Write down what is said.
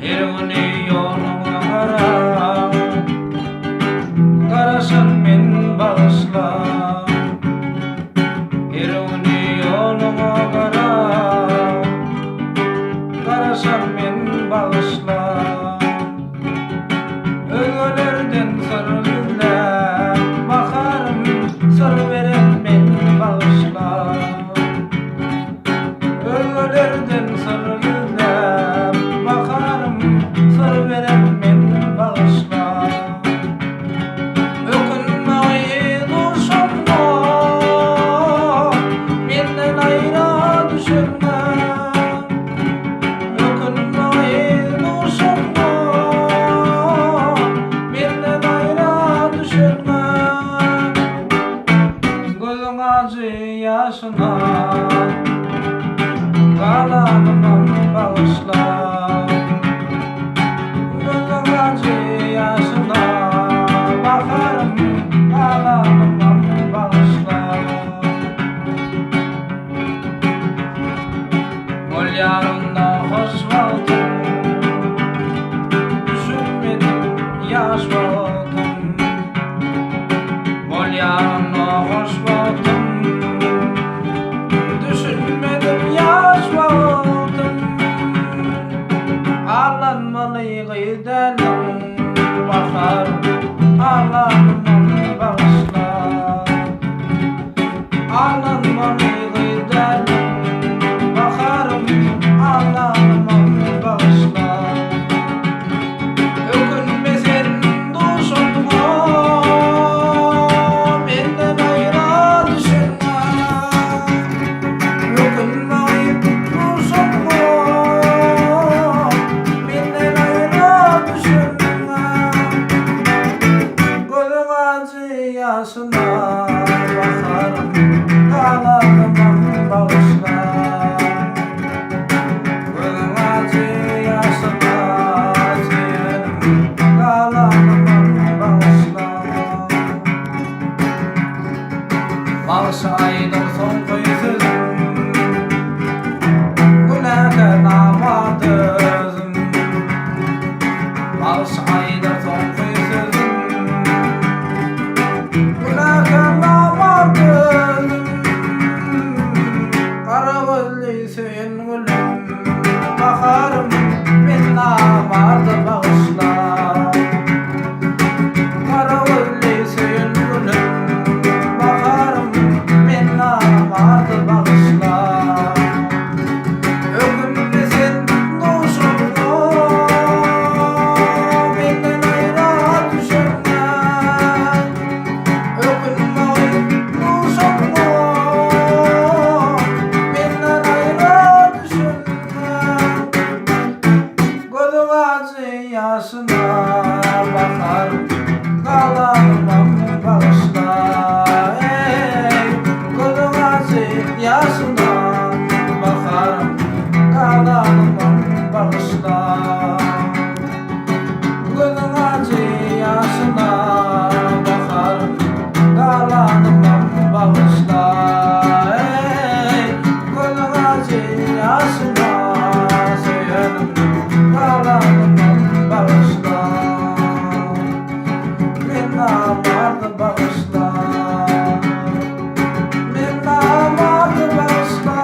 Ergüni yoluna kara, karasan men bağışla. Ergüni yoluna kara, karasan men bağışla. Ögölerden sır izlep bakarım, sır verip men bağışla. Ögölerden sır izlep bakarım, sır verip men bağışla. Ökünmeyi duşamda menden ayrı düşürme. Ökünmeyi duşamda menden ayrı düşürme. Gözün acı yaşına kalanımam bağışla. Gözün acı yaşına bakarım, kalanımam bağışla. Ol yarında hoş vaktim, düşünmedim yaş vaktim. Ol yarında hoş vaktim, düşünmedim yaş vaktim. Ağlanmalı gidelim bakarım, ağlanmam bağışla. Ağlanmalı gidelim bakarım, ağlanmam bağışla. Ökünmesin duşumda menden ayrı düşünme. Ökünmeyip duşumda menden ayrı düşünme. Gözün acı yaşına bakarım, kalanımam bağışla. Gözün acı yaşına seyenim, kalanımam bağışla. Bağışaydır son kıyısızım, günahkar namadızım. Bağışaydır son kıyısızım, günahkar namadızım. Kara gözlü sen gülüm, bakarım men namadı bağışla. Kara gözlü sen gülüm, bakarım men namadı bağışla. Ökünmesin duşumda menden ayrı düşürme. Ökünmeyip duşumda menden ayrı düşürme. Gözün acı yaşına bakarım, kalanımam bağışla. Ey, gözün acı yaşına bakarım, kalanımam bağışla. Gözün acı yaşına bakarım, kalanımam bağışla. Ey, gözün acı yaşına seyenim, kalanımam bağışla. Men namadı bağışla. Men namadı bağışla.